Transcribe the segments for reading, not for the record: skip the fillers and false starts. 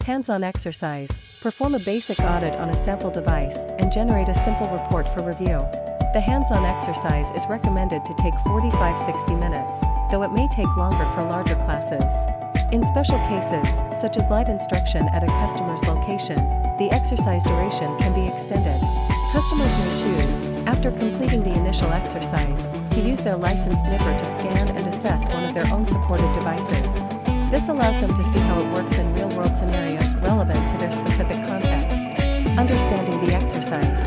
Hands-on exercise: perform a basic audit on a sample device and generate a simple report for review. The hands-on exercise is recommended to take 45-60 minutes, though it may take longer for larger classes. In special cases, such as live instruction at a customer's location, the exercise duration can be extended. Customers may choose, after completing the initial exercise, to use their licensed nipper to scan and assess one of their own supported devices. This allows them to see how it works in real-world scenarios relevant to their specific context. Understanding the exercise.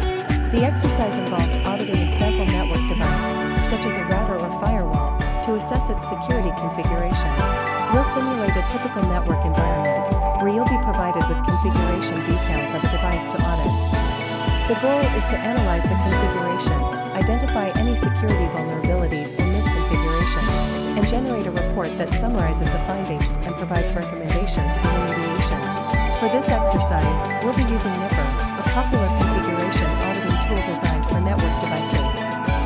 The exercise involves auditing a sample network device, such as a router or firewall, to assess its security configuration. We'll simulate a typical network environment, where you'll be provided with configuration details of a device to audit. The goal is to analyze the configuration, identify any security vulnerabilities or misconfigurations, and generate a report that summarizes the findings and provides recommendations for remediation. For this exercise, we'll be using Nipper, a popular configuration auditing tool designed for network devices.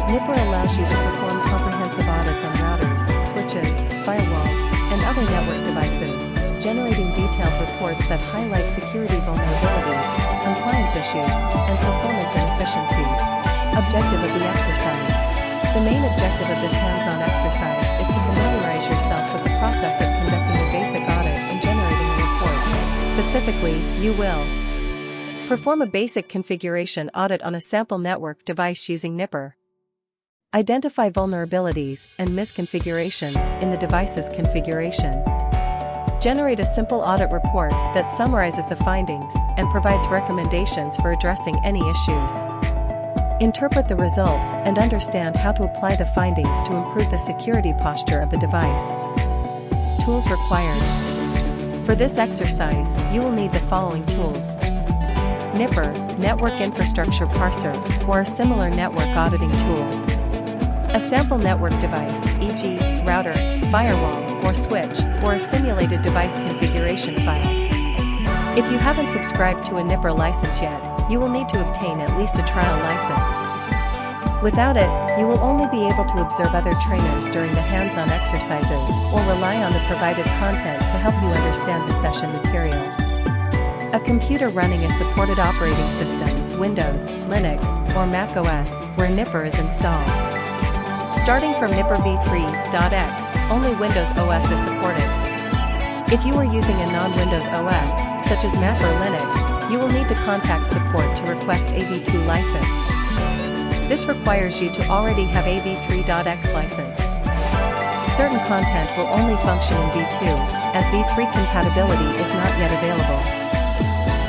Nipper allows you to perform comprehensive audits on routers, switches, firewalls, and other network devices, generating detailed reports that highlight security vulnerabilities, compliance issues, and performance inefficiencies. Objective of the exercise. The main objective of this hands-on exercise is to familiarize yourself with the process of conducting a basic audit and generating a report. Specifically, you will perform a basic configuration audit on a sample network device using Nipper. Identify vulnerabilities and misconfigurations in the device's configuration. Generate a simple audit report that summarizes the findings and provides recommendations for addressing any issues. Interpret the results and understand how to apply the findings to improve the security posture of the device. Tools required. For this exercise, you will need the following tools: Nipper, Network Infrastructure Parser, or a similar network auditing tool. A sample network device, e.g., router, firewall, or switch, or a simulated device configuration file. If you haven't subscribed to a Nipper license yet, you will need to obtain at least a trial license. Without it, you will only be able to observe other trainers during the hands-on exercises or rely on the provided content to help you understand the session material. A computer running a supported operating system, Windows, Linux, or Mac OS, where Nipper is installed. Starting from Nipper v3.x, only Windows OS is supported. If you are using a non-Windows OS, such as Mac or Linux, you will need to contact support to request a v2 license. This requires you to already have a v3.x license. Certain content will only function in v2, as v3 compatibility is not yet available.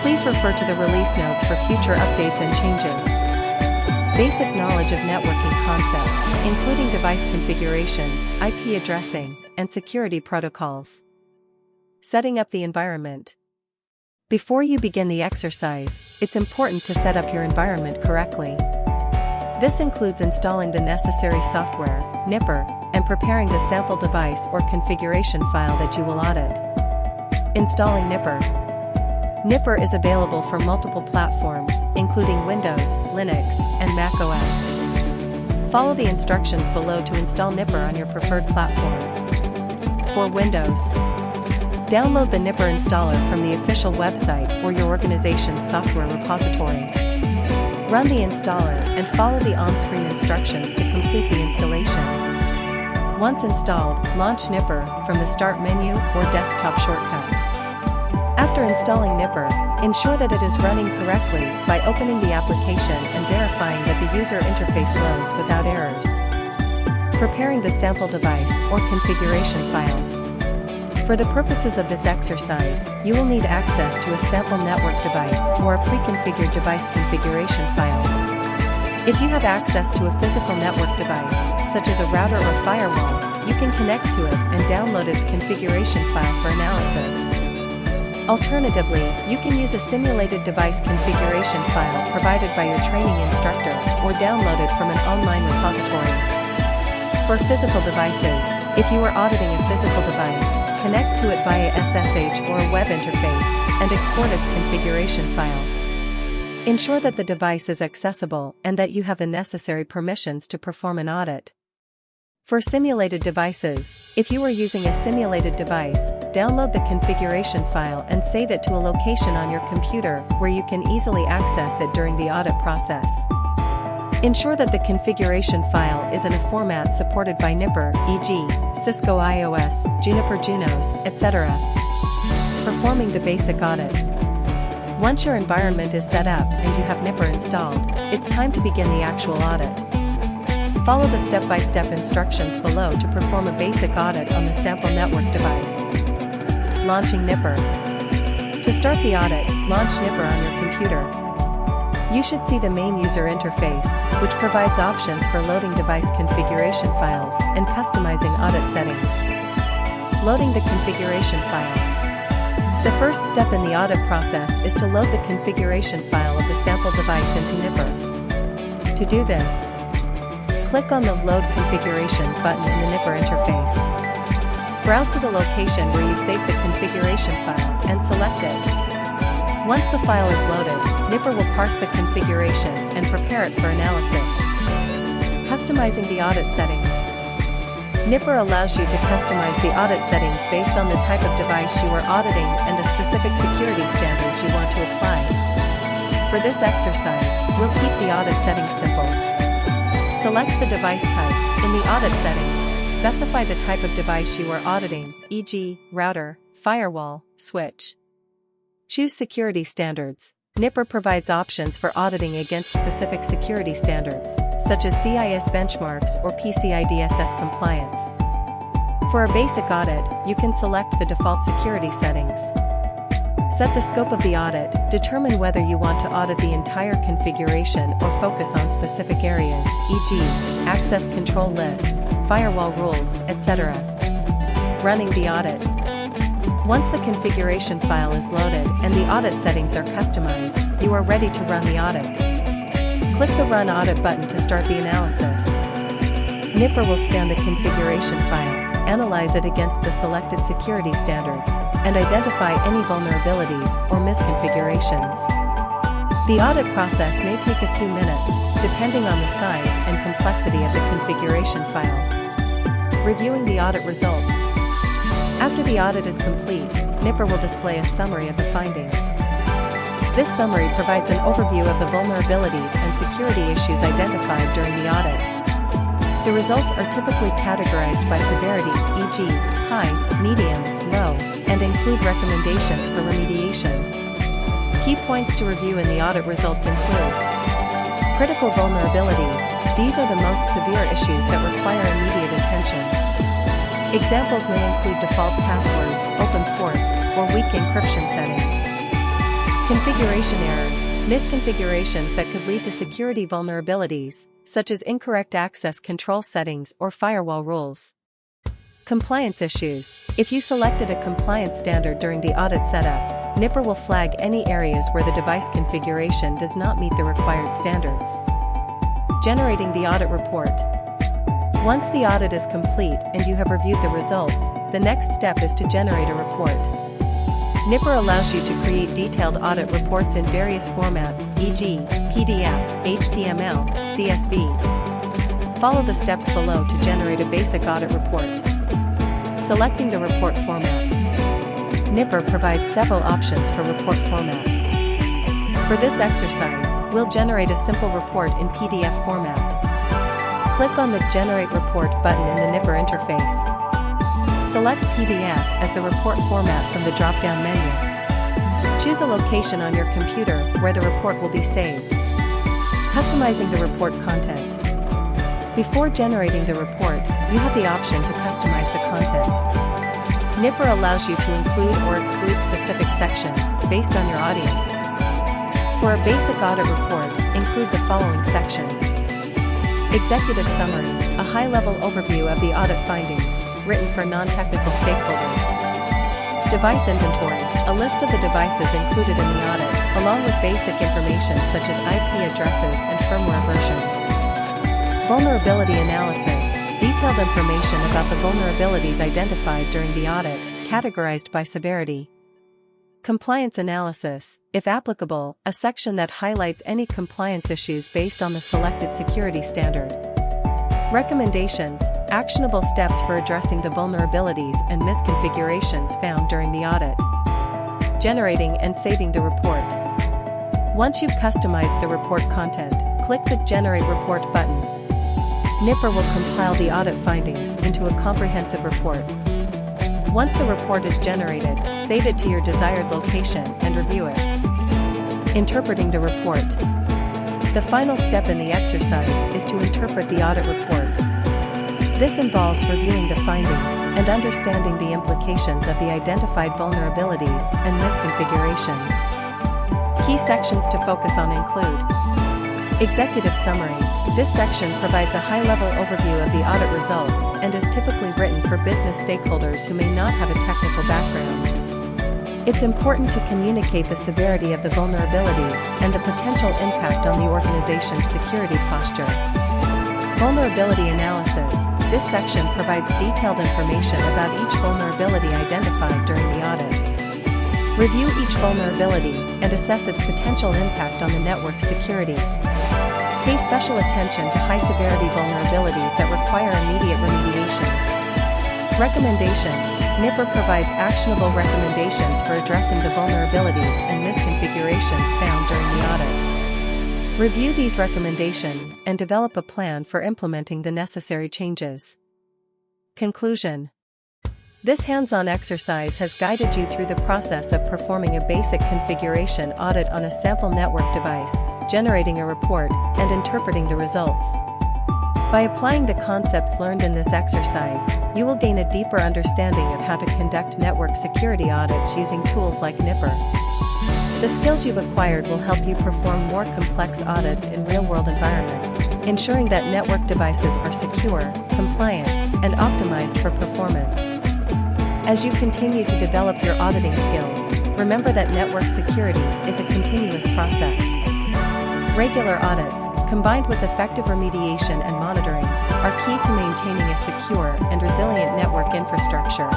Please refer to the release notes for future updates and changes. Basic knowledge of networking concepts, including device configurations, IP addressing, and security protocols. Setting up the environment. Before you begin the exercise, it's important to set up your environment correctly. This includes installing the necessary software, Nipper, and preparing the sample device or configuration file that you will audit. Installing Nipper. Nipper is available for multiple platforms, including Windows, Linux, and Mac OS. Follow the instructions below to install Nipper on your preferred platform. For Windows, download the Nipper installer from the official website or your organization's software repository. Run the installer and follow the on-screen instructions to complete the installation. Once installed, launch Nipper from the Start menu or desktop shortcut. After installing Nipper, ensure that it is running correctly by opening the application and verifying that the user interface loads without errors. Preparing the sample device or configuration file. For the purposes of this exercise, you will need access to a sample network device or a pre-configured device configuration file. If you have access to a physical network device, such as a router or firewall, you can connect to it and download its configuration file for analysis. Alternatively, you can use a simulated device configuration file provided by your training instructor or downloaded from an online repository. For physical devices, if you are auditing a physical device, connect to it via SSH or a web interface and export its configuration file. Ensure that the device is accessible and that you have the necessary permissions to perform an audit. For simulated devices, if you are using a simulated device, download the configuration file and save it to a location on your computer where you can easily access it during the audit process. Ensure that the configuration file is in a format supported by Nipper, e.g., Cisco iOS, Juniper Junos, etc. Performing the basic audit. Once your environment is set up and you have Nipper installed, it's time to begin the actual audit. Follow the step-by-step instructions below to perform a basic audit on the sample network device. Launching Nipper. To start the audit, launch Nipper on your computer. You should see the main user interface, which provides options for loading device configuration files and customizing audit settings. Loading the configuration file. The first step in the audit process is to load the configuration file of the sample device into Nipper. To do this, click on the Load Configuration button in the Nipper interface. Browse to the location where you saved the configuration file and select it. Once the file is loaded, Nipper will parse the configuration and prepare it for analysis. Customizing the audit settings. Nipper allows you to customize the audit settings based on the type of device you are auditing and the specific security standards you want to apply. For this exercise, we'll keep the audit settings simple. Select the device type. In the audit settings, specify the type of device you are auditing, e.g., router, firewall, switch. Choose security standards. Nipper provides options for auditing against specific security standards, such as CIS benchmarks or PCI DSS compliance. For a basic audit, you can select the default security settings. Set the scope of the audit. Determine whether you want to audit the entire configuration or focus on specific areas, e.g., access control lists, firewall rules, etc. Running the audit. Once the configuration file is loaded and the audit settings are customized, you are ready to run the audit. Click the Run Audit button to start the analysis. Nipper will scan the configuration file, analyze it against the selected security standards, and identify any vulnerabilities or misconfigurations. The audit process may take a few minutes, depending on the size and complexity of the configuration file. Reviewing the audit results. After the audit is complete, Nipper will display a summary of the findings. This summary provides an overview of the vulnerabilities and security issues identified during the audit. The results are typically categorized by severity, e.g., high, medium, low, and include recommendations for remediation. Key points to review in the audit results include critical vulnerabilities. These are the most severe issues that require immediate attention. Examples may include default passwords, open ports, or weak encryption settings. Configuration errors, misconfigurations that could lead to security vulnerabilities, such as incorrect access control settings or firewall rules. Compliance issues. If you selected a compliance standard during the audit setup, Nipper will flag any areas where the device configuration does not meet the required standards. Generating the audit report. Once the audit is complete and you have reviewed the results, the next step is to generate a report. Nipper allows you to create detailed audit reports in various formats, e.g., PDF, HTML, CSV. Follow the steps below to generate a basic audit report. Selecting the report format. Nipper provides several options for report formats. For this exercise, we'll generate a simple report in PDF format. Click on the Generate Report button in the Nipper interface. Select PDF as the report format from the drop-down menu. Choose a location on your computer where the report will be saved. Customizing the report content. Before generating the report, you have the option to customize the content. Nipper allows you to include or exclude specific sections based on your audience. For a basic audit report, include the following sections. Executive summary, a high-level overview of the audit findings, written for non-technical stakeholders. Device inventory, a list of the devices included in the audit, along with basic information such as IP addresses and firmware versions. Vulnerability analysis, detailed information about the vulnerabilities identified during the audit, categorized by severity. Compliance analysis, if applicable, a section that highlights any compliance issues based on the selected security standard. Recommendations, Actionable steps for addressing the vulnerabilities and misconfigurations found during the audit. Generating and saving the report. Once you've customized the report content, click the Generate Report button. Nipper will compile the audit findings into a comprehensive report. Once the report is generated, save it to your desired location and review it. Interpreting the report. The final step in the exercise is to interpret the audit report. This involves reviewing the findings and understanding the implications of the identified vulnerabilities and misconfigurations. Key sections to focus on include Executive Summary. This section provides a high-level overview of the audit results and is typically written for business stakeholders who may not have a technical background. It's important to communicate the severity of the vulnerabilities and the potential impact on the organization's security posture. Vulnerability Analysis. This section provides detailed information about each vulnerability identified during the audit. Review each vulnerability and assess its potential impact on the network's security. Pay special attention to high-severity vulnerabilities that require immediate remediation. Recommendations. Nipper provides actionable recommendations for addressing the vulnerabilities and misconfigurations found during the audit. Review these recommendations and develop a plan for implementing the necessary changes. Conclusion. This hands-on exercise has guided you through the process of performing a basic configuration audit on a sample network device, generating a report, and interpreting the results. By applying the concepts learned in this exercise, you will gain a deeper understanding of how to conduct network security audits using tools like Nipper. The skills you've acquired will help you perform more complex audits in real-world environments, ensuring that network devices are secure, compliant, and optimized for performance. As you continue to develop your auditing skills, remember that network security is a continuous process. Regular audits, combined with effective remediation and monitoring, are key to maintaining a secure and resilient network infrastructure.